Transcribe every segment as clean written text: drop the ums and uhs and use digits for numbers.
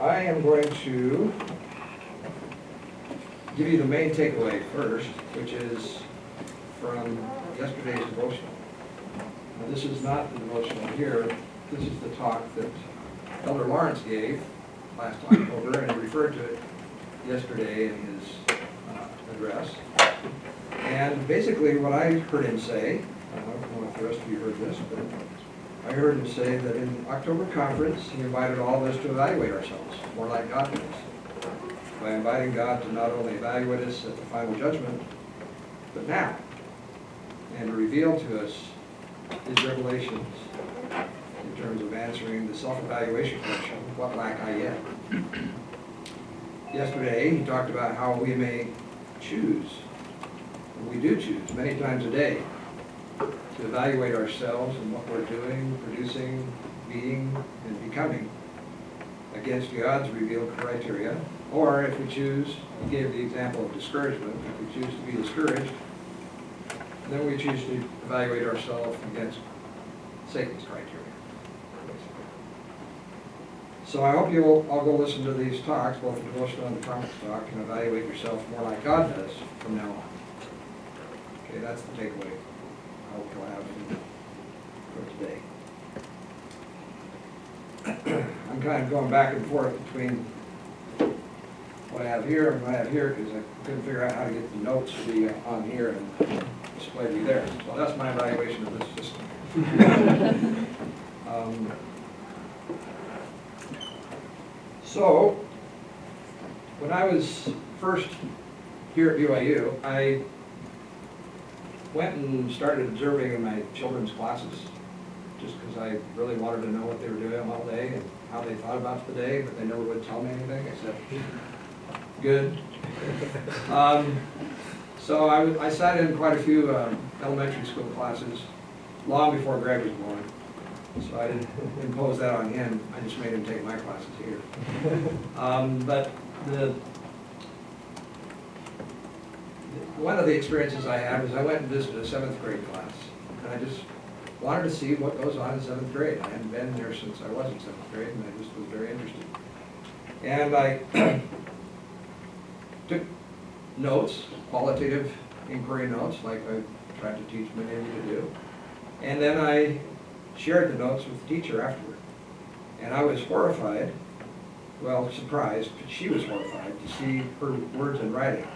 I am going to give you the main takeaway first, which is from yesterday's devotional. Now, this is not the devotional here. This is the talk that Elder Lawrence gave last October, and he referred to it yesterday in his address. And basically what I heard him say, I don't know if the rest of you heard this, but I heard him say that in October conference, he invited all of us to evaluate ourselves, more like God does, by inviting God to not only evaluate us at the final judgment, but now, and to reveal to us his revelations in terms of answering the self-evaluation question, what lack I yet? Yesterday, he talked about how we may choose, and we do choose many times a day, to evaluate ourselves and what we're doing, producing, being, and becoming against God's revealed criteria. Or if we choose, he gave the example of discouragement, if we choose to be discouraged, then we choose to evaluate ourselves against Satan's criteria. So I hope you'll all go listen to these talks, both the devotional and the conference talk, and evaluate yourself more like God does from now on. Okay, that's the takeaway I hope you'll have for today. I'm kind of going back and forth between what I have here and what I have here because I couldn't figure out how to get the notes to be on here and display to be there. So that's my evaluation of this system. So, when I was first here at BYU, I went and started observing in my children's classes, just because I really wanted to know what they were doing all day and how they thought about the day, but they never would tell me anything except good. So I sat in quite a few elementary school classes long before Greg was born. So I didn't impose that on him. I just made him take my classes here. But one of the experiences I had was I went and visited a 7th grade class. And I just wanted to see what goes on in 7th grade. I hadn't been there since I was in 7th grade, and I just was very interested. And I took notes, qualitative inquiry notes, like I tried to teach many of you to do. And then I shared the notes with the teacher afterward. And I was horrified, well, surprised, but she was horrified to see her words in writing.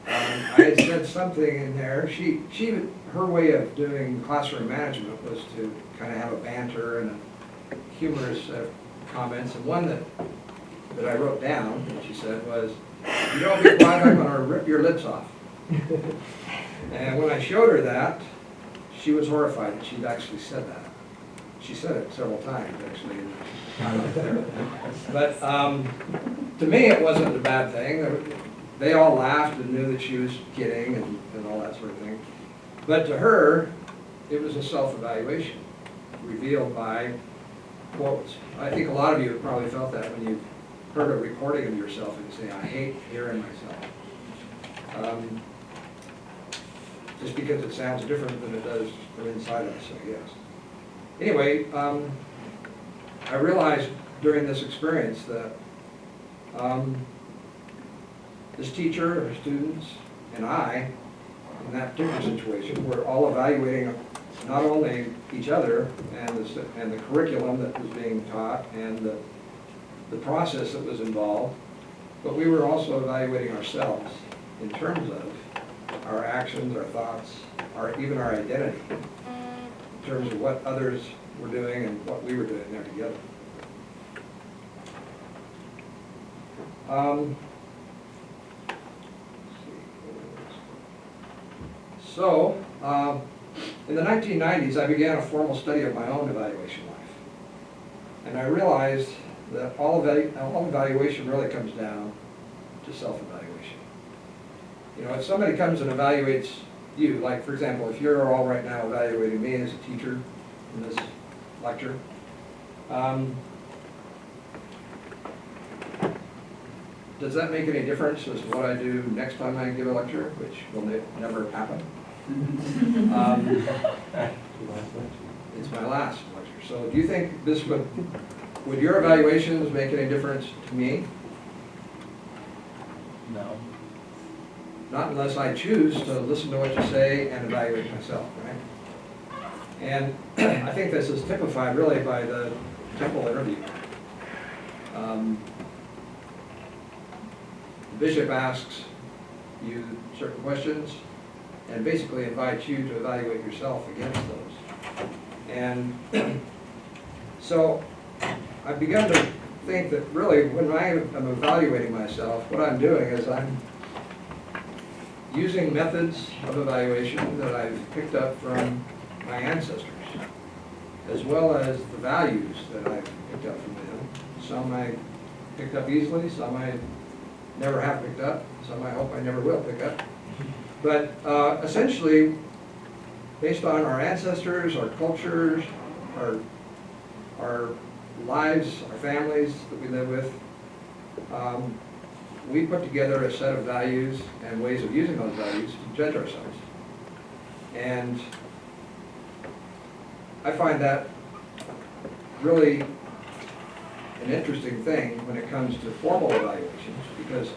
I had said something in there. Her way of doing classroom management was to kind of have a banter and a humorous comments. And one that I wrote down, that she said was, "You don't be quiet, I'm gonna rip your lips off." And when I showed her that, she was horrified that she'd actually said that. She said it several times, actually. But to me, it wasn't a bad thing. They all laughed and knew that she was kidding and all that sort of thing. But to her, it was a self-evaluation revealed by quotes. I think a lot of you have probably felt that when you've heard a recording of yourself and you say, "I hate hearing myself." Just because it sounds different than it does from inside us, I guess. Anyway, I realized during this experience that this teacher, her students, and I, in that particular situation, were all evaluating not only each other and the curriculum that was being taught and the process that was involved, but we were also evaluating ourselves in terms of our actions, our thoughts, even our identity, in terms of what others were doing and what we were doing there together. So, in the 1990s, I began a formal study of my own evaluation life. And I realized that all evaluation really comes down to self-evaluation. You know, if somebody comes and evaluates you, like for example, if you're all right now evaluating me as a teacher in this lecture, does that make any difference as to what I do next time I give a lecture, which will never happen? It's my last lecture. So do you think this would Would your evaluations make any difference to me? No. Not unless I choose to listen to what you say and evaluate myself, right? And I think this is typified really by the temple interview. The bishop asks you certain questions and basically invites you to evaluate yourself against those. And so I've begun to think that really when I am evaluating myself, what I'm doing is I'm using methods of evaluation that I've picked up from my ancestors, as well as the values that I've picked up from them. Some I picked up easily, some I never have picked up, some I hope I never will pick up. But essentially, based on our ancestors, our cultures, our lives, our families that we live with, we put together a set of values and ways of using those values to judge ourselves. And I find that really an interesting thing when it comes to formal evaluations, because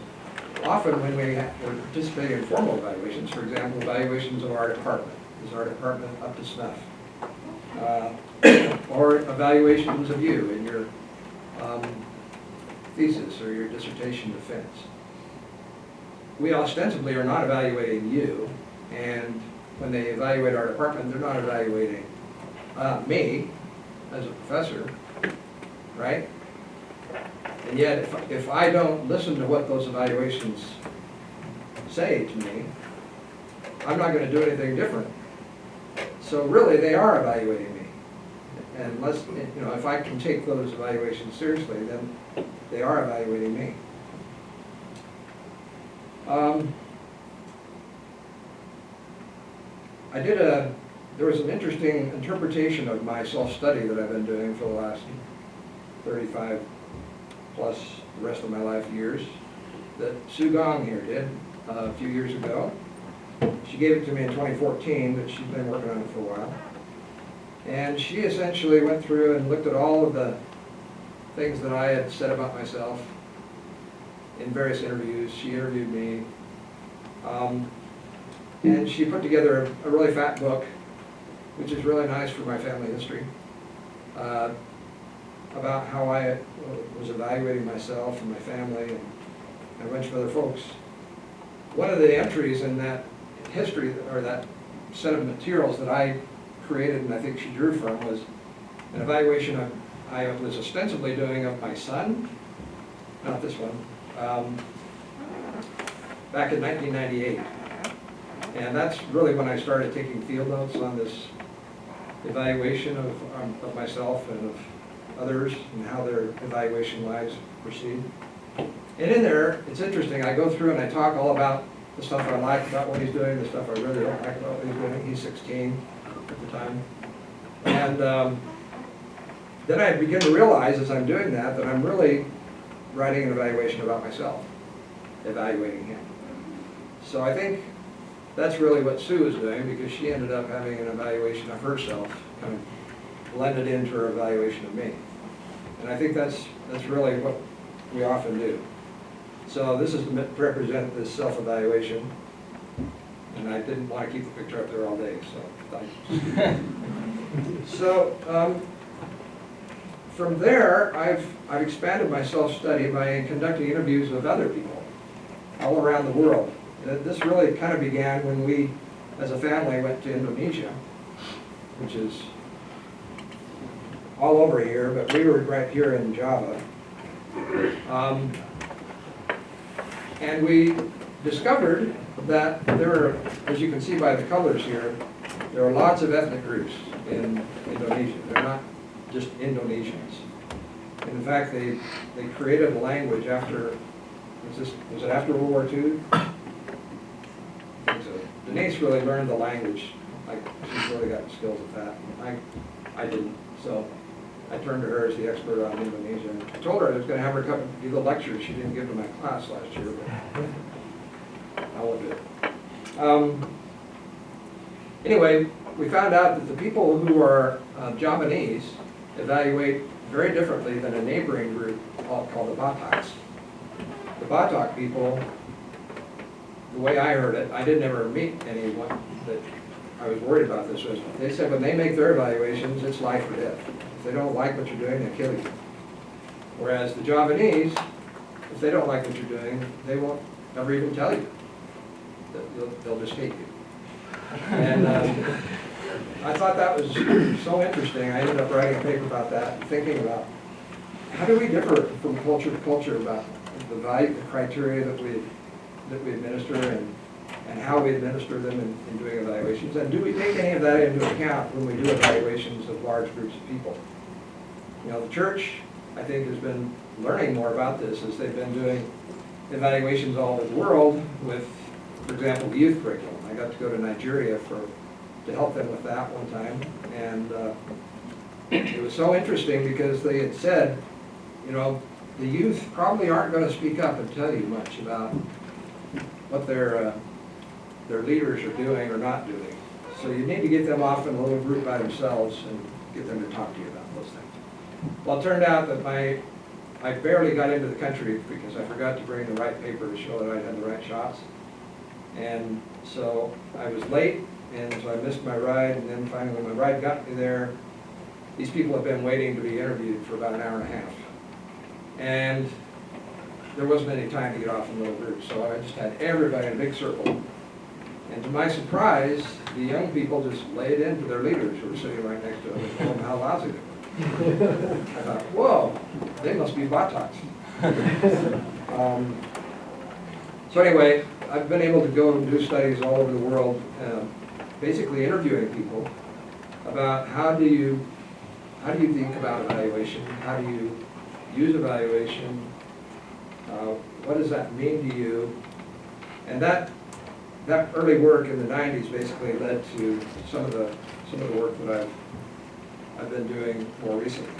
often when we're participating in formal evaluations, for example, evaluations of our department, is our department up to snuff? Or evaluations of you in your thesis or your dissertation defense. We ostensibly are not evaluating you, and when they evaluate our department, they're not evaluating me as a professor, right? And yet, if I don't listen to what those evaluations say to me, I'm not going to do anything different. So really, they are evaluating me. And unless, you know, if I can take those evaluations seriously, then they are evaluating me. There was an interesting interpretation of my self-study that I've been doing for the last 35 plus the rest of my life years, that Sue Gong here did a few years ago. She gave it to me in 2014, but she's been working on it for a while. And she essentially went through and looked at all of the things that I had said about myself in various interviews. She interviewed me. And she put together a really fat book, which is really nice for my family history, about how I was evaluating myself and my family and a bunch of other folks. One of the entries in that history, or that set of materials that I created and I think she drew from, was an evaluation I was ostensibly doing of my son, not this one, back in 1998. And that's really when I started taking field notes on this evaluation of myself and of others and how their evaluation lives proceed. And in there, it's interesting, I go through and I talk all about the stuff I like about what he's doing, the stuff I really don't like about what he's doing. He's 16 at the time. And then I begin to realize as I'm doing that I'm really writing an evaluation about myself, evaluating him. So I think that's really what Sue is doing, because she ended up having an evaluation of herself kind of blended into her evaluation of me. And I think that's really what we often do. So this is to represent this self-evaluation. And I didn't want to keep the picture up there all day, so thanks. So from there, I've expanded my self-study by conducting interviews with other people all around the world. This really kind of began when we, as a family, went to Indonesia, which is all over here, but we were right here in Java. And we discovered that there are, as you can see by the colors here, there are lots of ethnic groups in Indonesia. They're not just Indonesians. And in fact, they created a language after, was it after World War II? I think so. Denise really learned the language. Like, she's really got skills at that. I didn't. So I turned to her as the expert on Indonesia. And I told her I was going to have her come do the lecture she didn't give to my class last year, but I won't do it. Anyway, we found out that the people who are Javanese evaluate very differently than a neighboring group called the Bataks. The Batak people, the way I heard it, I didn't ever meet anyone that I was worried about this with. They said when they make their evaluations, it's life or death. If they don't like what you're doing, they kill you. Whereas the Javanese, if they don't like what you're doing, they won't ever even tell you. They'll just hate you. And I thought that was so interesting. I ended up writing a paper about that, and thinking about how do we differ from culture to culture about the value, the criteria that we administer, and how we administer them in doing evaluations. And do we take any of that into account when we do evaluations of large groups of people? You know, the church, I think, has been learning more about this as they've been doing evaluations all over the world with, for example, the youth curriculum. I got to go to Nigeria to help them with that one time, and it was so interesting because they had said, you know, the youth probably aren't going to speak up and tell you much about what their leaders are doing or not doing. So you need to get them off in a little group by themselves and get them to talk to you about those things. Well, it turned out that I barely got into the country because I forgot to bring the right paper to show that I had the right shots. And so I was late, and so I missed my ride, and then finally when my ride got me there, these people have been waiting to be interviewed for about an hour and a half. And there wasn't any time to get off in little groups, so I just had everybody in a big circle. And to my surprise, the young people just laid into their leaders who were sitting right next to them and told them how lousy they were. I thought, whoa, they must be Bataks. So anyway, I've been able to go and do studies all over the world, basically interviewing people about how do you think about evaluation, how do you use evaluation, what does that mean to you, and that early work in the 90s basically led to some of the work that I've been doing more recently.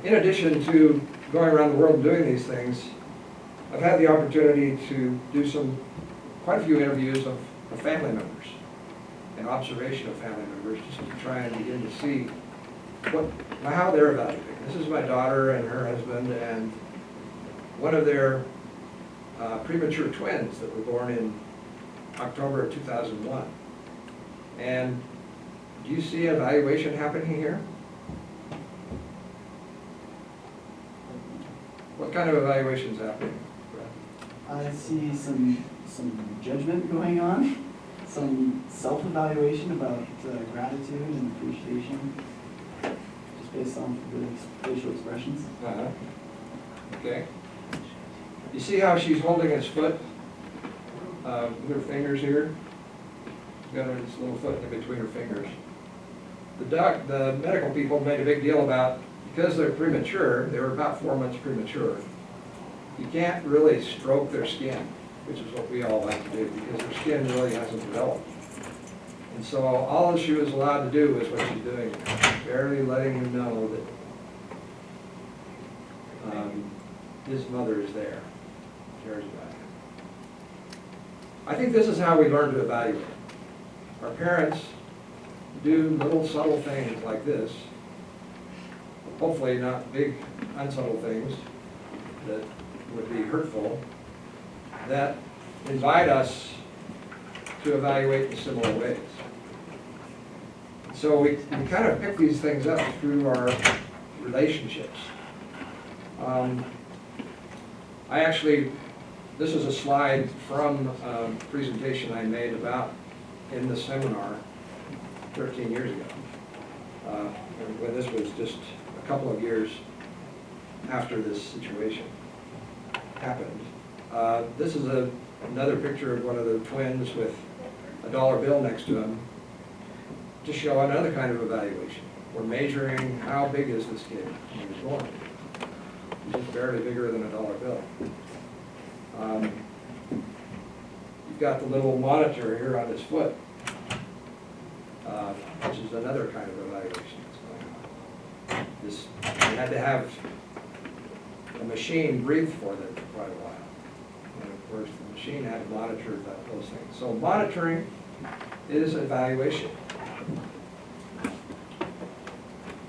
In addition to going around the world and doing these things, I've had the opportunity to do quite a few interviews of family members and observation of family members, just to try and begin to see how they're evaluating. This is my daughter and her husband, and one of their premature twins that were born in October of 2001. And do you see evaluation happening here? What kind of evaluation is happening? I see some judgment going on, some self-evaluation about gratitude and appreciation, just based on the facial expressions. Okay. You see how she's holding his foot with her fingers here? She's got this little foot in between her fingers. The medical people made a big deal about, because they're premature, they were about 4 months premature, you can't really stroke their skin, which is what we all like to do, because their skin really hasn't developed. And so all she was allowed to do is what she's doing now, barely letting him know that his mother is there, cares about him. I think this is how we learn to evaluate. Our parents do little subtle things like this, hopefully not big unsubtle things that would be hurtful, that invite us to evaluate in similar ways. So we kind of pick these things up through our relationships. This is a slide from a presentation I made in the seminar 13 years ago, when this was just a couple of years after this situation happened. This is another picture of one of the twins with a dollar bill next to him to show another kind of evaluation. We're measuring how big is this kid when he was born. He's just barely bigger than a dollar bill. You've got the little monitor here on his foot, which is another kind of evaluation that's going on. They had to have a machine breathe for them for quite a while. And of course, the machine had to monitor those things. So monitoring is evaluation.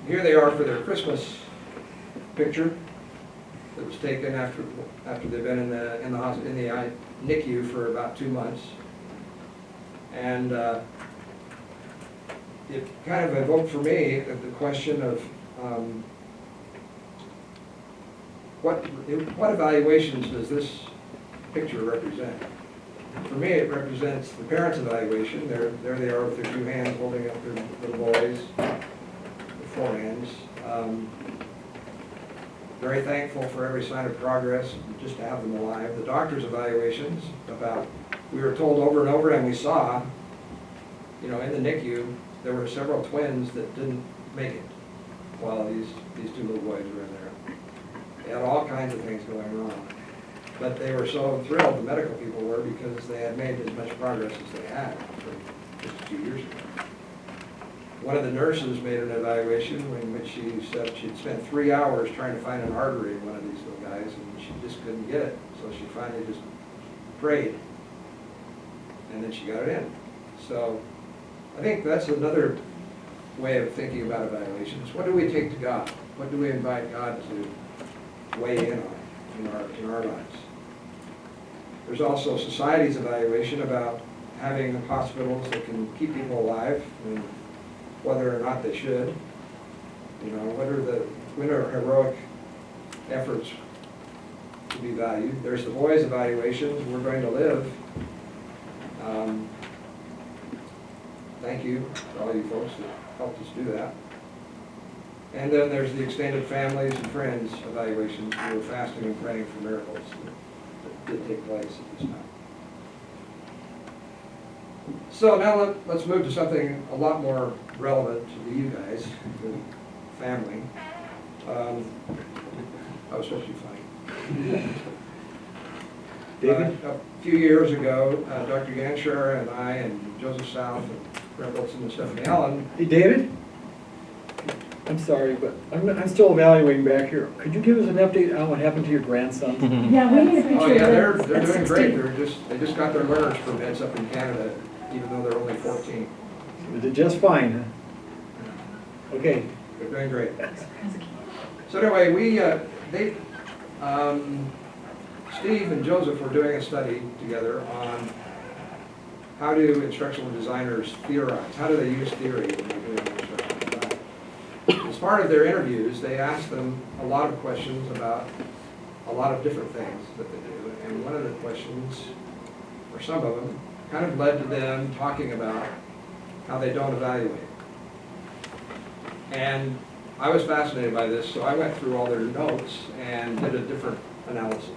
here they are for their Christmas picture that was taken after they've been in the NICU for about 2 months. And it kind of evoked for me the question of what evaluations does this picture represent? For me, it represents the parents' evaluation. There they are with their 2 hands holding up their little boys, their forehands. Very thankful for every sign of progress, just to have them alive. The doctor's evaluations about, we were told over and over, and we saw, in the NICU, there were several twins that didn't make it while these 2 little boys were in there. They had all kinds of things going wrong. But they were so thrilled, the medical people were, because they had made as much progress as they had from just a few years ago. One of the nurses made an evaluation in which she said she'd spent 3 hours trying to find an artery in one of these little guys, and she just couldn't get it. So she finally just prayed, and then she got it in. So I think that's another way of thinking about evaluations. What do we take to God? What do we invite God to weigh in on in our lives? There's also society's evaluation about having hospitals that can keep people alive, and whether or not they should. When are heroic efforts to be valued? There's the boys' evaluations. We're going to live. Thank you for all you folks that helped us do that. And then there's the extended families and friends evaluations. We were fasting and praying for miracles that did take place at this time. So now let's move to something a lot more relevant to you guys, the family. That was supposed to be funny. David? A few years ago, Dr. Ganshar and I and Joseph South and Brent Wilson and Stephanie Allen. Hey, David? I'm sorry, but I'm still evaluating back here. Could you give us an update on what happened to your grandsons? Yeah, we need a picture Oh yeah, they're of doing them great. at 16. They just got their learner's permits up in Canada, even though they're only 14. They did just fine, huh? Okay. They're doing great. So anyway, Steve and Joseph were doing a study together on how do instructional designers theorize? How do they use theory when they're doing instructional design? As part of their interviews, they asked them a lot of questions about a lot of different things that they do. And one of the questions, or some of them, kind of led to them talking about how they don't evaluate. And I was fascinated by this, so I went through all their notes and did a different analysis.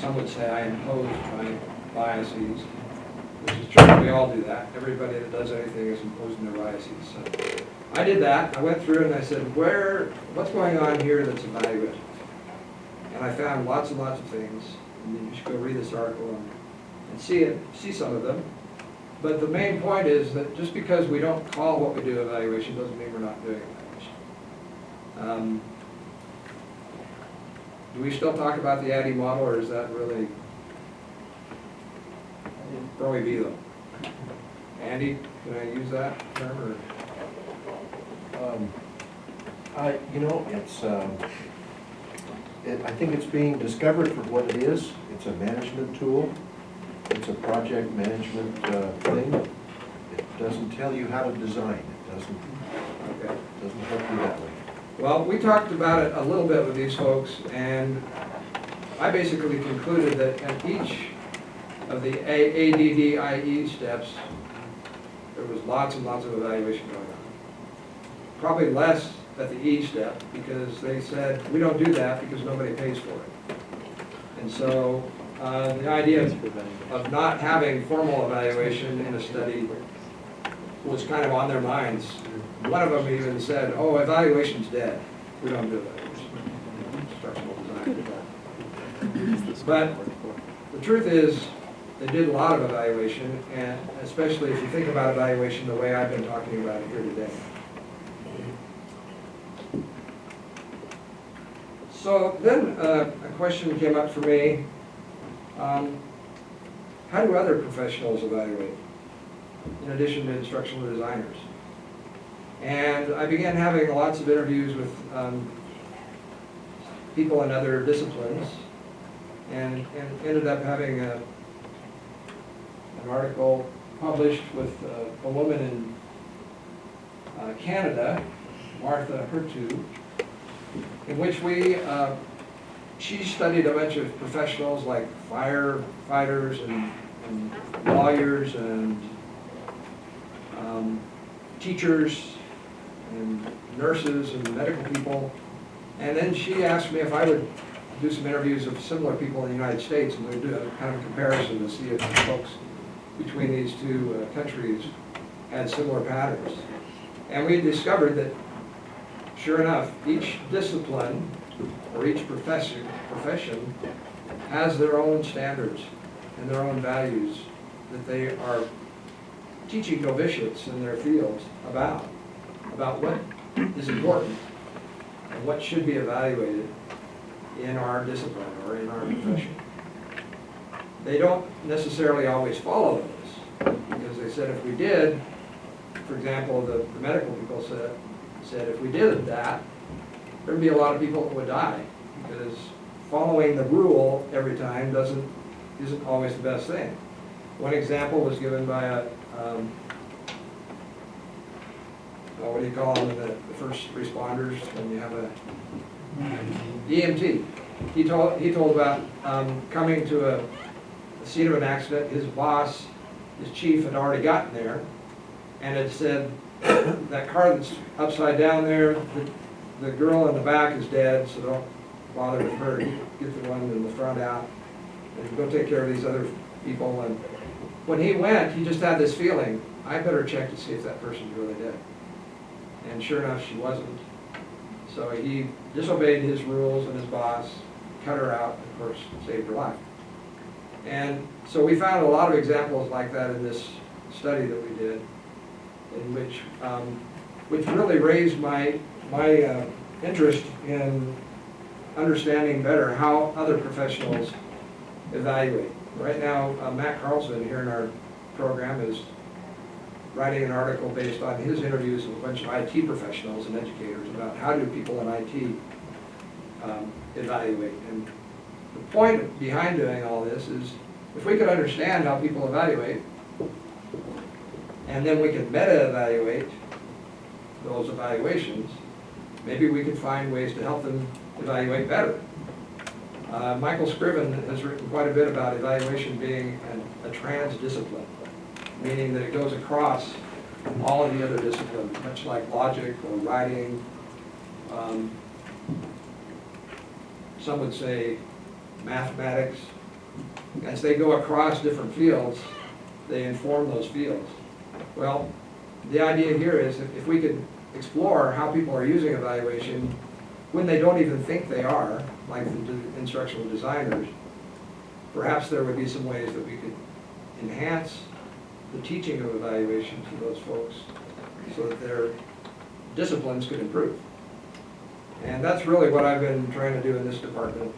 Some would say I imposed my biases, which is true. We all do that. Everybody that does anything is imposing their biases. So I did that. I went through and I said, what's going on here that's evaluative? And I found lots and lots of things. And you should go read this article and see some of them. But the main point is that just because we don't call what we do evaluation doesn't mean we're not doing evaluation. Do we still talk about the ADDIE model, or is that really prohibido? Andy, can I use that term? Or? I think it's being discovered for what it is. It's a management tool. It's a project management thing. It doesn't tell you how to design. It doesn't help you that way. Well, we talked about it a little bit with these folks, and I basically concluded that at each of the ADDIE steps, there was lots and lots of evaluation going on. Probably less at the E step, because they said, we don't do that because nobody pays for it. And so the idea of not having formal evaluation in a study was kind of on their minds. One of them even said, oh, evaluation's dead. We don't do evaluation. Instructional design. But the truth is, they did a lot of evaluation, and especially if you think about evaluation the way I've been talking about it here today. So then a question came up for me. How do other professionals evaluate, in addition to instructional designers? And I began having lots of interviews with people in other disciplines, and ended up having an article published with a woman in Canada, Martha Hertu, in which she studied a bunch of professionals like firefighters and lawyers and teachers and nurses and medical people. And then she asked me if I would do some interviews of similar people in the United States, and we'd do a kind of comparison to see if the folks between these two countries had similar patterns. And we discovered that, sure enough, each discipline or each profession has their own standards and their own values that they are teaching novitiates in their fields about what is important and what should be evaluated in our discipline or in our profession. They don't necessarily always follow those, because they said if we did, for example, the medical people said if we did that, there'd be a lot of people that would die, because following the rule every time isn't always the best thing. One example was given by a what do you call them, the first responders when you have a EMT. He told about coming to a scene of an accident. His boss, his chief, had already gotten there and had said, that car that's upside down there, the girl in the back is dead, so don't bother with her. Get the one in the front out and go take care of these other people. And when he went, he just had this feeling, I better check to see if that person's really dead. And sure enough, she wasn't. So he disobeyed his rules and his boss, cut her out, and of course, saved her life. And so we found a lot of examples like that in this study that we did, in which really raised my interest in understanding better how other professionals evaluate. Right now, Matt Carlson here in our program is writing an article based on his interviews with a bunch of IT professionals and educators about how do people in IT evaluate. And the point behind doing all this is if we could understand how people evaluate, and then we can meta-evaluate those evaluations, maybe we could find ways to help them evaluate better. Michael Scriven has written quite a bit about evaluation being a trans-discipline, meaning that it goes across all of the other disciplines, much like logic or writing. Some would say mathematics. As they go across different fields, they inform those fields. Well, the idea here is if we could explore how people are using evaluation when they don't even think they are, like the instructional designers, perhaps there would be some ways that we could enhance the teaching of evaluation to those folks so that their disciplines could improve. And that's really what I've been trying to do in this department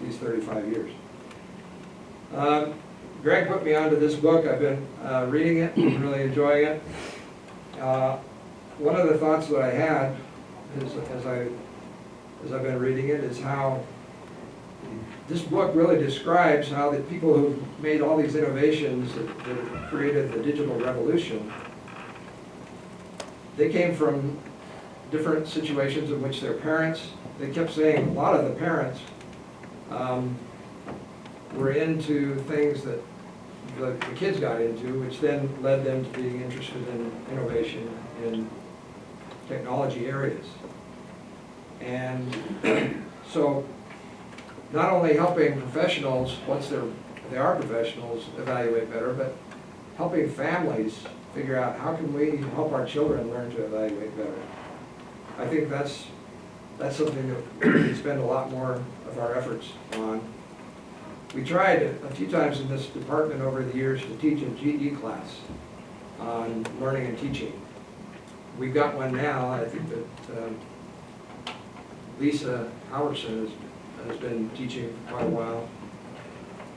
these 35 years. Greg put me onto this book. I've been reading it and really enjoying it. One of the thoughts that I had is, as I've been reading it, is how this book really describes how the people who made all these innovations that created the digital revolution, they came from different situations in which their parents, they kept saying a lot of the parents were into things that the kids got into, which then led them to being interested in innovation in technology areas. And so not only helping professionals, once they are professionals, evaluate better, but helping families figure out how can we help our children learn to evaluate better. I think that's something that we spend a lot more of our efforts on. We tried a few times in this department over the years to teach a GE class on learning and teaching. We've got one now. I think that Lisa Howardson has been teaching for quite a while.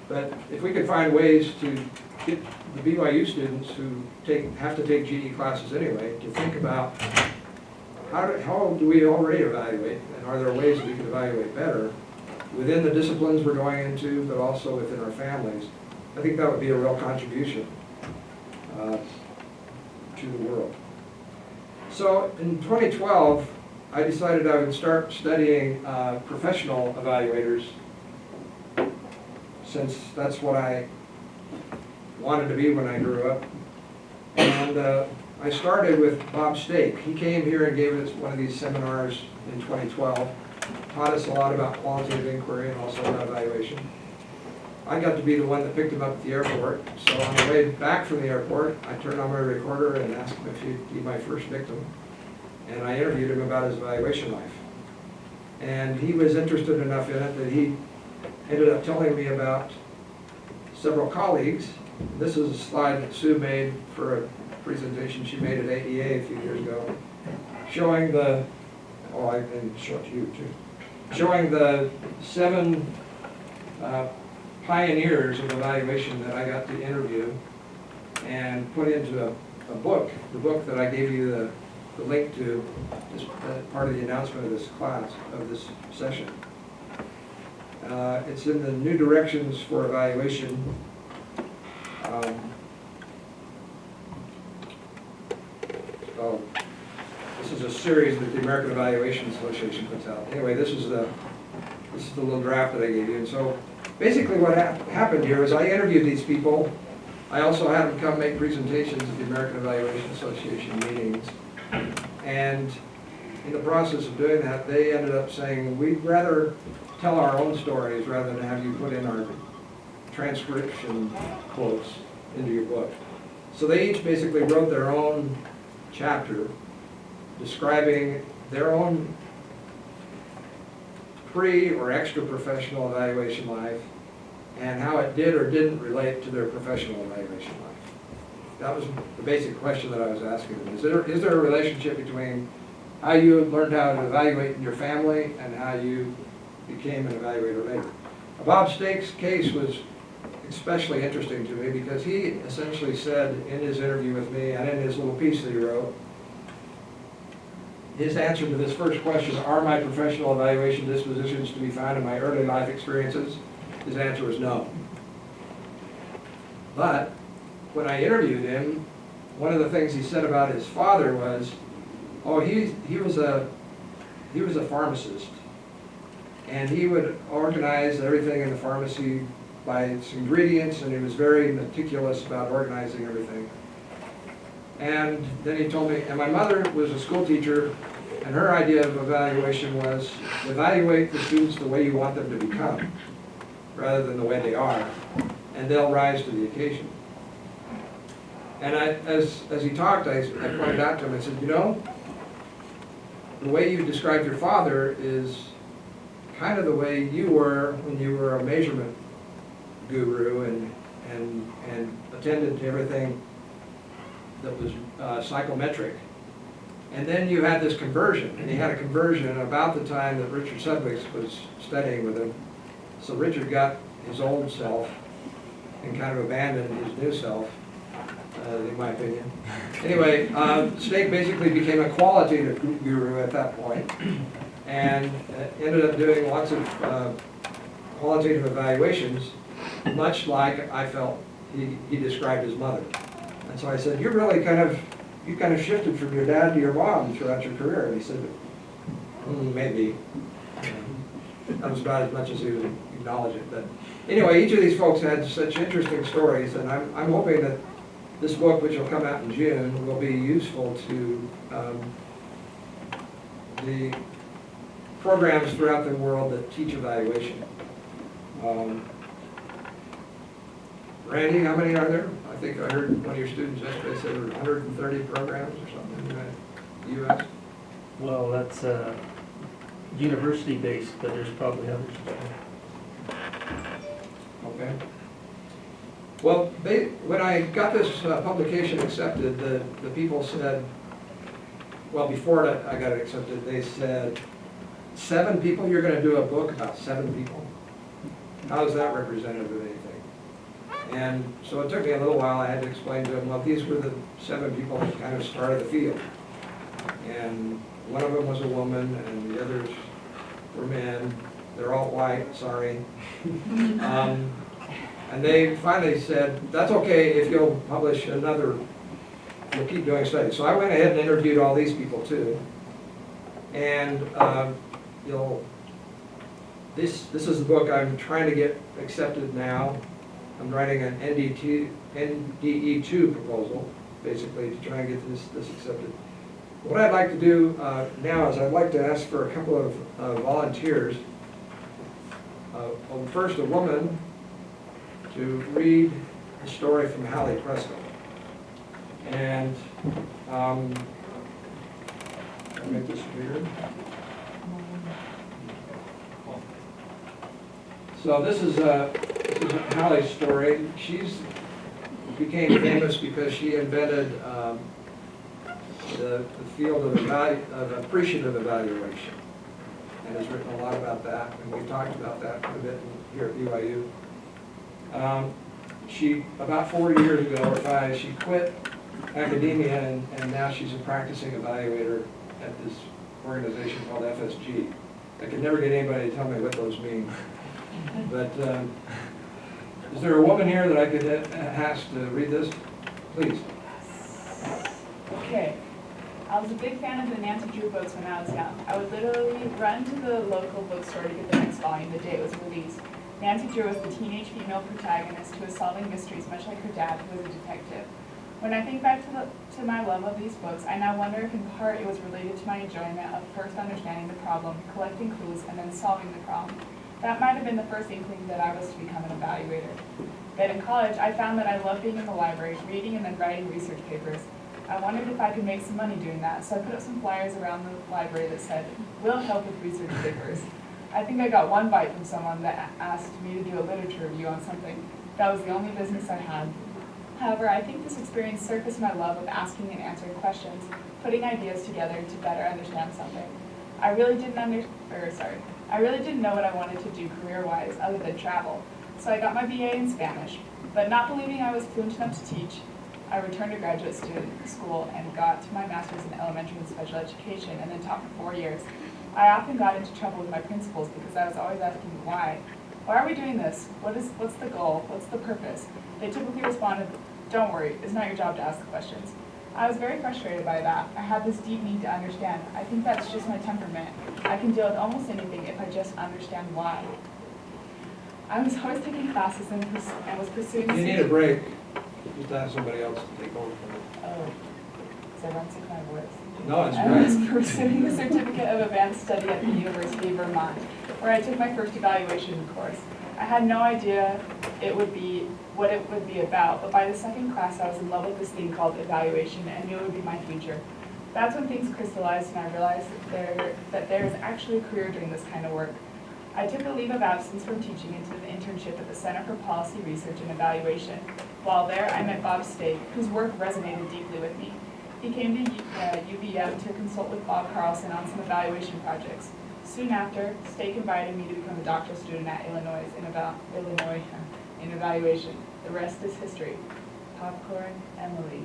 But if we could find ways to get the BYU students who have to take GE classes anyway to think about how do we already evaluate, and are there ways we can evaluate better within the disciplines we're going into, but also within our families. I think that would be a real contribution to the world. So in 2012, I decided I would start studying professional evaluators, since that's what I wanted to be when I grew up. And I started with Bob Stake. He came here and gave us one of these seminars in 2012, taught us a lot about qualitative inquiry and also about evaluation. I got to be the one that picked him up at the airport, so on the way back from the airport, I turned on my recorder and asked him if he'd be my first victim. And I interviewed him about his evaluation life. And he was interested enough in it that he ended up telling me about several colleagues. This is a slide that Sue made for a presentation she made at AEA a few years ago, showing the, oh, I can show it to you too, showing the 7 pioneers of evaluation that I got to interview and put into a book, the book that I gave you the link to, as part of the announcement of this class, of this session. It's in the New Directions for Evaluation. Oh, this is a series that the American Evaluation Association puts out. Anyway, this is the little draft that I gave you. And so basically what happened here is I interviewed these people. I also had them come make presentations at the American Evaluation Association meetings. And in the process of doing that, they ended up saying, we'd rather tell our own stories rather than have you put in our transcription quotes into your book. So they each basically wrote their own chapter describing their own pre or extra professional evaluation life and how it did or didn't relate to their professional evaluation life. That was the basic question that I was asking them. Is there a relationship between how you learned how to evaluate in your family and how you became an evaluator later? Bob Stake's case was especially interesting to me because he essentially said in his interview with me and in his little piece that he wrote, his answer to this first question, are my professional evaluation dispositions to be found in my early life experiences? His answer was no. But when I interviewed him, one of the things he said about his father was, oh, he was a pharmacist, and he would organize everything in the pharmacy by its ingredients, and he was very meticulous about organizing everything. And then he told me, and my mother was a school teacher, and her idea of evaluation was evaluate the students the way you want them to become, rather than the way they are, and they'll rise to the occasion. And as he talked, I pointed out to him, I said, you know, the way you described your father is kind of the way you were when you were a measurement guru and attended to everything that was psychometric. And then you had this conversion, and he had a conversion about the time that Richard Sudwicks was studying with him. So Richard got his old self and kind of abandoned his new self, in my opinion. Anyway, Stake basically became a qualitative guru at that point, and ended up doing lots of qualitative evaluations, much like I felt he described his mother. And so I said, you kind of shifted from your dad to your mom throughout your career. And he said, maybe. That was about as much as he would acknowledge it. But anyway, each of these folks had such interesting stories, and I'm hoping that this book, which will come out in June, will be useful to the programs throughout the world that teach evaluation. Randy, how many are there? I think I heard one of your students yesterday said there were 130 programs or something in the U.S. Well, that's university-based, but there's probably others as well. Okay. Well, when I got this publication accepted, the people said, well, before I got it accepted, they said, 7 people? You're going to do a book about 7 people? How is that representative of anything? And so it took me a little while, I had to explain to them, well, these were the 7 people that kind of started the field. And one of them was a woman, and the others were men. They're all white, sorry. And they finally said, that's okay if you'll publish another, you'll keep doing studies. So I went ahead and interviewed all these people too. And this is the book I'm trying to get accepted now. I'm writing an NDE2 proposal, basically, to try and get this accepted. What I'd like to do now is I'd like to ask for a couple of volunteers. First, a woman to read a story from Hallie Presto. And I'll make this bigger. So this is Hallie's story. She became famous because she invented the field of appreciative evaluation, and has written a lot about that, and we've talked about that quite a bit here at BYU. She, about 4 years ago or 5, she quit academia, and now she's a practicing evaluator at this organization called FSG. I could never get anybody to tell me what those mean. But is there a woman here that I could ask to read this? Please. Okay. I was a big fan of the Nancy Drew books when I was young. I would literally run to the local bookstore to get the next volume the day it was released. Nancy Drew was the teenage female protagonist who was solving mysteries much like her dad, who was a detective. When I think back to my love of these books, I now wonder if in part it was related to my enjoyment of first understanding the problem, collecting clues, and then solving the problem. That might have been the first inkling that I was to become an evaluator. Then in college, I found that I loved being in the library, reading and then writing research papers. I wondered if I could make some money doing that, so I put up some flyers around the library that said, "We'll help with research papers." I think I got one bite from someone that asked me to do a literature review on something. That was the only business I had. However, I think this experience surfaced my love of asking and answering questions, putting ideas together to better understand something. I really didn't know what I wanted to do career-wise other than travel, so I got my BA in Spanish. But not believing I was fluent enough to teach, I returned to graduate student school and got my master's in elementary and special education, and then taught for 4 years. I often got into trouble with my principals because I was always asking why. Why are we doing this? What's the goal? What's the purpose? They typically responded, "Don't worry, it's not your job to ask the questions." I was very frustrated by that. I had this deep need to understand. I think that's just my temperament. I can deal with almost anything if I just understand why. I was always taking classes and was pursuing. If you need a break, just ask somebody else to take over. Oh, is everyone sick of my voice? No, it's I was great. pursuing the Certificate of Advanced Study at the University of Vermont, where I took my first evaluation course. I had no idea what it would be about, but by the second class I was in love with this thing called evaluation and knew it would be my future. That's when things crystallized and I realized that there is actually a career doing this kind of work. I took a leave of absence from teaching and did an internship at the Center for Policy Research and Evaluation. While there, I met Bob Stake, whose work resonated deeply with me. He came to UVM to consult with Bob Carlson on some evaluation projects. Soon after, Stake invited me to become a doctoral student at Illinois in evaluation. The rest is history. Popcorn, Emily.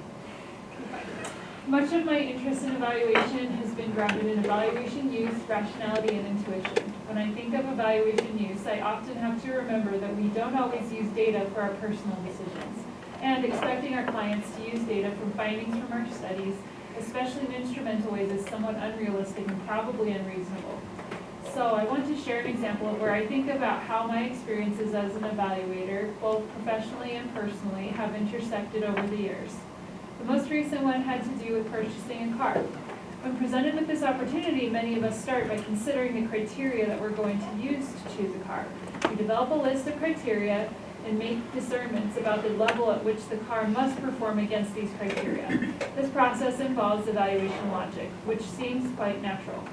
Much of my interest in evaluation has been grounded in evaluation use, rationality, and intuition. When I think of evaluation use, I often have to remember that we don't always use data for our personal decisions. And expecting our clients to use data from findings from our studies, especially in instrumental ways, is somewhat unrealistic and probably unreasonable. So I want to share an example of where I think about how my experiences as an evaluator, both professionally and personally, have intersected over the years. The most recent one had to do with purchasing a car. When presented with this opportunity, many of us start by considering the criteria that we're going to use to choose a car. We develop a list of criteria and make discernments about the level at which the car must perform against these criteria. This process involves evaluation logic, which seems quite natural.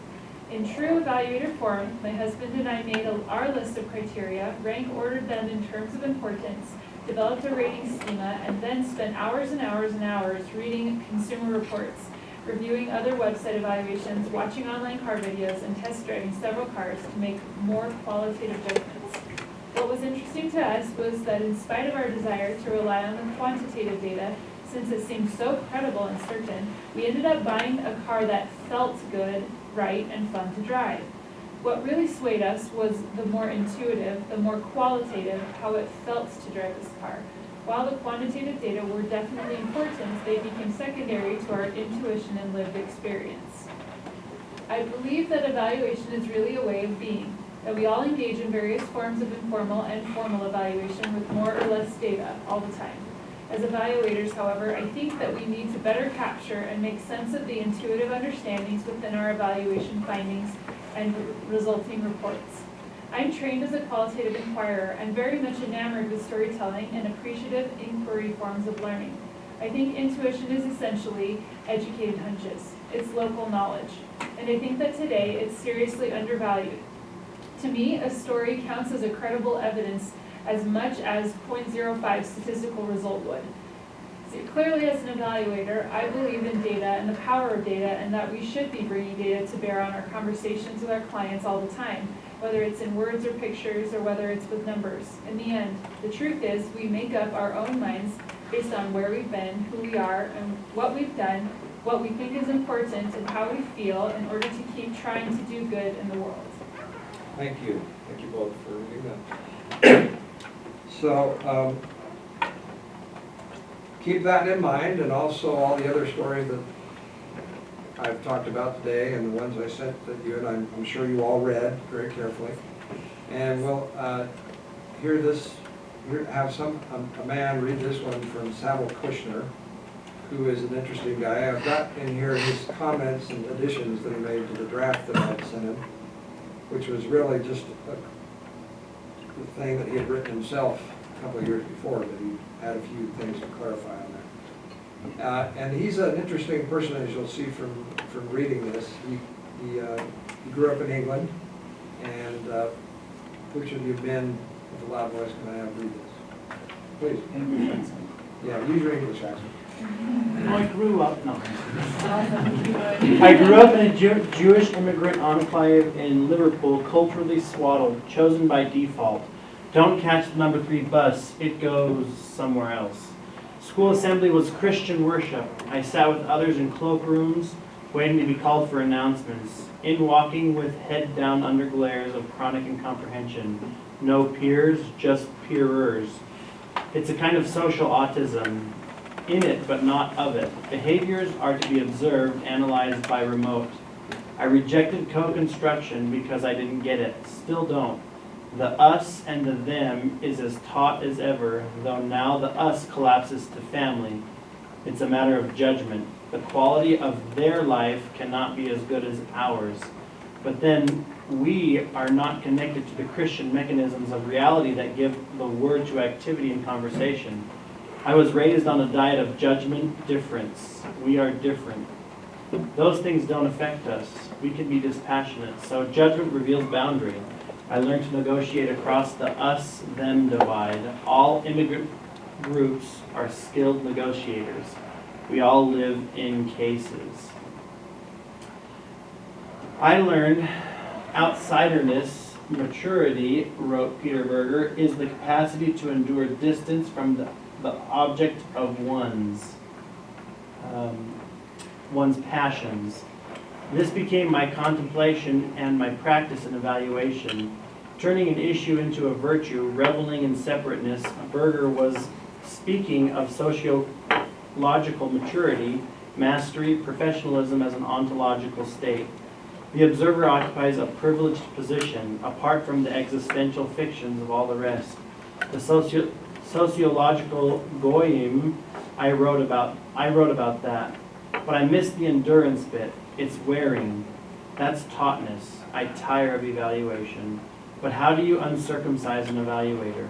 In true evaluator form, my husband and I made our list of criteria, rank ordered them in terms of importance, developed a rating schema, and then spent hours and hours and hours reading consumer reports, reviewing other website evaluations, watching online car videos, and test driving several cars to make more qualitative judgments. What was interesting to us was that in spite of our desire to rely on the quantitative data, since it seemed so credible and certain, we ended up buying a car that felt good, right, and fun to drive. What really swayed us was the more intuitive, the more qualitative, how it felt to drive this car. While the quantitative data were definitely important, they became secondary to our intuition and lived experience. I believe that evaluation is really a way of being, that we all engage in various forms of informal and formal evaluation with more or less data all the time. As evaluators, however, I think that we need to better capture and make sense of the intuitive understandings within our evaluation findings and resulting reports. I'm trained as a qualitative inquirer and very much enamored with storytelling and appreciative inquiry forms of learning. I think intuition is essentially educated hunches. It's local knowledge. And I think that today it's seriously undervalued. To me, a story counts as a credible evidence as much as 0.05 statistical result would. See, clearly as an evaluator, I believe in data and the power of data and that we should be bringing data to bear on our conversations with our clients all the time, whether it's in words or pictures or whether it's with numbers. In the end, the truth is we make up our own minds based on where we've been, who we are, and what we've done, what we think is important, and how we feel in order to keep trying to do good in the world. Thank you. Thank you both for reading that. So, keep that in mind, and also all the other stories that I've talked about today, and the ones I sent that you, and I'm sure you all read very carefully. And we'll have a man read this one from Samuel Kushner, who is an interesting guy. I've got in here his comments and additions that he made to the draft that I sent him, which was really just the thing that he had written himself a couple of years before, but he had a few things to clarify on that. And he's an interesting person, as you'll see from reading this. He grew up in England, and which of you men with a loud voice can I have read this? Please. Yeah, use your English accent. Well, I grew up in a Jewish immigrant enclave in Liverpool, culturally swaddled, chosen by default. Don't catch the number 3 bus, it goes somewhere else. School assembly was Christian worship. I sat with others in cloakrooms, waiting to be called for announcements. In walking with head down under glares of chronic incomprehension. No peers, just peerers. It's a kind of social autism. In it, but not of it. Behaviors are to be observed, analyzed by remote. I rejected co-construction because I didn't get it. Still don't. The us and the them is as taut as ever, though now the us collapses to family. It's a matter of judgment. The quality of their life cannot be as good as ours. But then we are not connected to the Christian mechanisms of reality that give the word to activity and conversation. I was raised on a diet of judgment, difference. We are different. Those things don't affect us. We can be dispassionate. So judgment reveals boundary. I learned to negotiate across the us-them divide. All immigrant groups are skilled negotiators. We all live in cases. I learned outsiderness, maturity, wrote Peter Berger, is the capacity to endure distance from the object of one's passions. This became my contemplation and my practice in evaluation. Turning an issue into a virtue, reveling in separateness, Berger was speaking of sociological maturity, mastery, professionalism as an ontological state. The observer occupies a privileged position, apart from the existential fictions of all the rest. The sociological goyim, I wrote about that. But I missed the endurance bit. It's wearing. That's tautness. I tire of evaluation. But how do you uncircumcise an evaluator?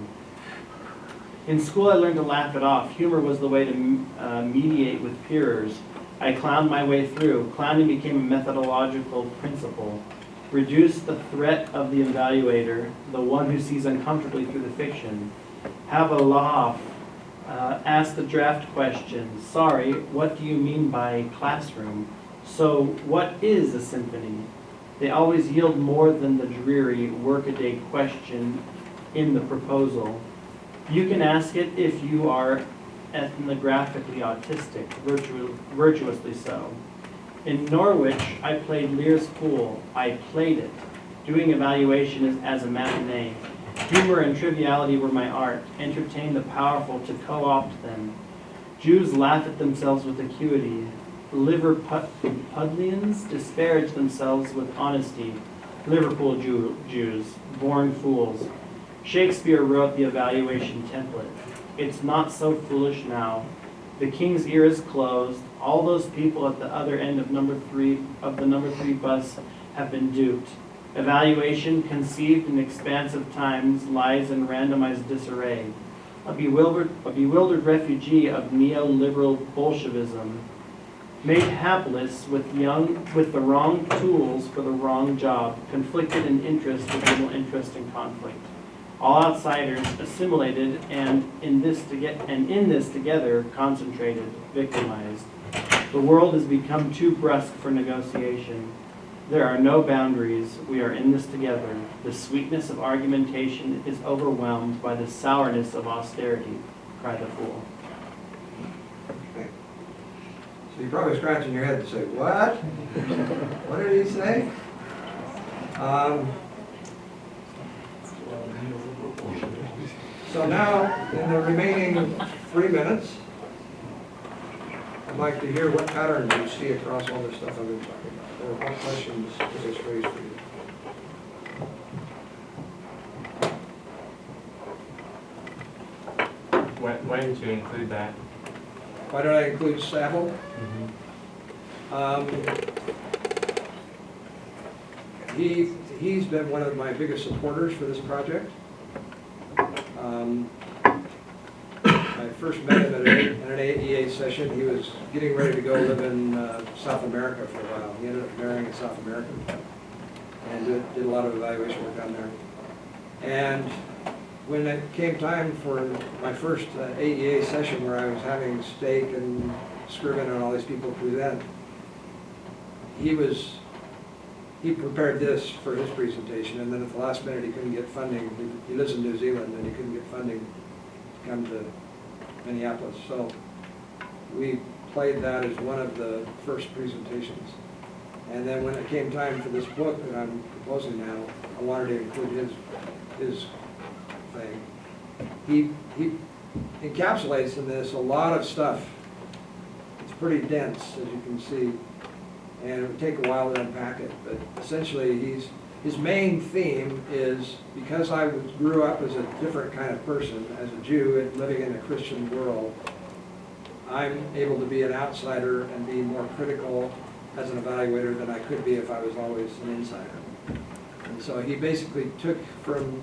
In school I learned to laugh it off. Humor was the way to mediate with peers. I clowned my way through. Clowning became a methodological principle. Reduce the threat of the evaluator, the one who sees uncomfortably through the fiction. Have a laugh. Ask the draft question. Sorry, what do you mean by classroom? So what is a symphony? They always yield more than the dreary workaday question in the proposal. You can ask it if you are ethnographically autistic, virtuously so. In Norwich, I played Lear's Fool. I played it. Doing evaluation as a matinee. Humor and triviality were my art. Entertain the powerful to co-opt them. Jews laugh at themselves with acuity. Liverpudlians disparage themselves with honesty. Liverpool Jews, born fools. Shakespeare wrote the evaluation template. It's not so foolish now. The king's ear is closed. All those people at the other end of the number three bus have been duped. Evaluation, conceived in expansive times, lies in randomized disarray. A bewildered refugee of neoliberal Bolshevism, made hapless with the wrong tools for the wrong job, conflicted in interest with little interest in conflict. All outsiders assimilated and in this together concentrated, victimized. The world has become too brusque for negotiation. There are no boundaries. We are in this together. The sweetness of argumentation is overwhelmed by the sourness of austerity, cried the fool. Okay. So you're probably scratching your head to say, what? What did he say? So now, in the remaining 3 minutes, I'd like to hear what patterns you see across all this stuff I've been talking about. Or what questions does this raise for you? Why didn't you include that? Why did I include Saville? He's been one of my biggest supporters for this project. I first met him at an AEA session. He was getting ready to go live in South America for a while. He ended up marrying a South American and did a lot of evaluation work down there. And when it came time for my first AEA session where I was having steak and Scriven and all these people present, he prepared this for his presentation, and then at the last minute he couldn't get funding. He lives in New Zealand and he couldn't get funding to come to Minneapolis. So we played that as one of the first presentations. And then when it came time for this book that I'm proposing now, I wanted to include his thing. He encapsulates in this a lot of stuff. It's pretty dense, as you can see, and it would take a while to unpack it, but essentially his main theme is, because I grew up as a different kind of person, as a Jew and living in a Christian world, I'm able to be an outsider and be more critical as an evaluator than I could be if I was always an insider. And so he basically took from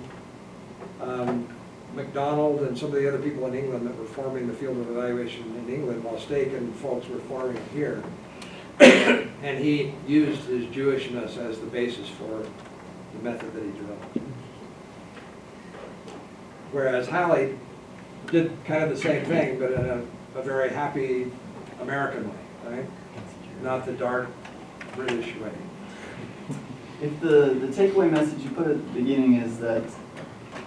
McDonald and some of the other people in England that were forming the field of evaluation in England while Stake and folks were forming it here. And he used his Jewishness as the basis for the method that he developed. Whereas Halley did kind of the same thing, but in a very happy American way, right? Not the dark British way. If the takeaway message you put at the beginning is that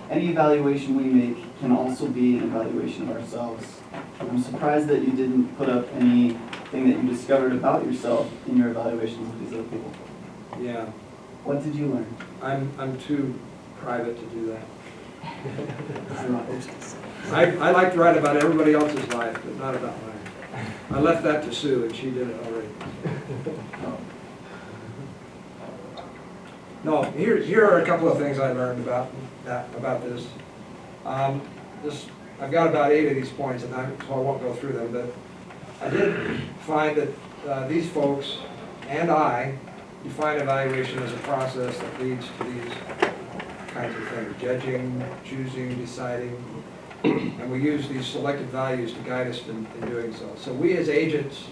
any evaluation we make can also be an evaluation of ourselves, I'm surprised that you didn't put up anything that you discovered about yourself in your evaluations of these other people. Yeah, What did you learn? I'm too private to do that. I like to write about everybody else's life, but not about mine. I left that to Sue, and she did it already. No, here are a couple of things I learned about this. I've got about 8 of these points, and so I won't go through them, but I did find that these folks and I define evaluation as a process that leads to these kinds of things: judging, choosing, deciding, and we use these selected values to guide us in doing so. So we as agents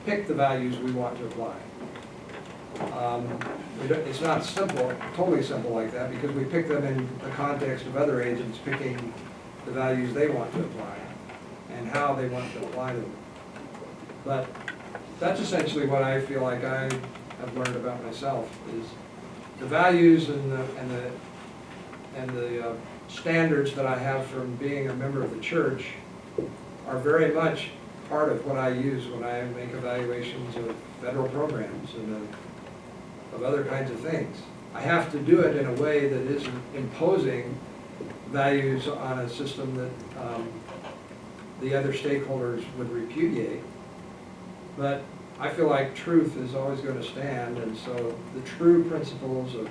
pick the values we want to apply. It's not simple, totally simple like that, because we pick them in the context of other agents picking the values they want to apply and how they want to apply them. But that's essentially what I feel like I have learned about myself, is the values and the standards that I have from being a member of the church are very much part of what I use when I make evaluations of federal programs and of other kinds of things. I have to do it in a way that isn't imposing values on a system that the other stakeholders would repudiate. But I feel like truth is always going to stand, and so the true principles of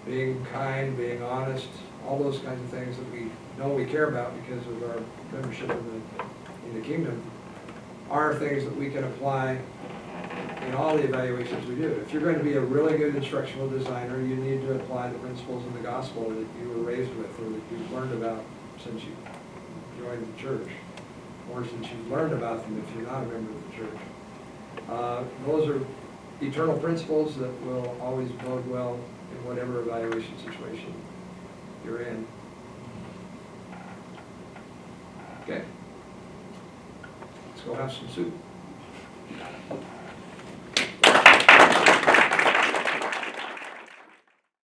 being kind, being honest, all those kinds of things that we know we care about because of our membership in the kingdom, are things that we can apply in all the evaluations we do. If you're going to be a really good instructional designer, you need to apply the principles of the gospel that you were raised with or that you've learned about since you joined the church, or since you've learned about them if you're not a member of the church. Those are eternal principles that will always bode well in whatever evaluation situation you're in. Okay. Let's go have some soup.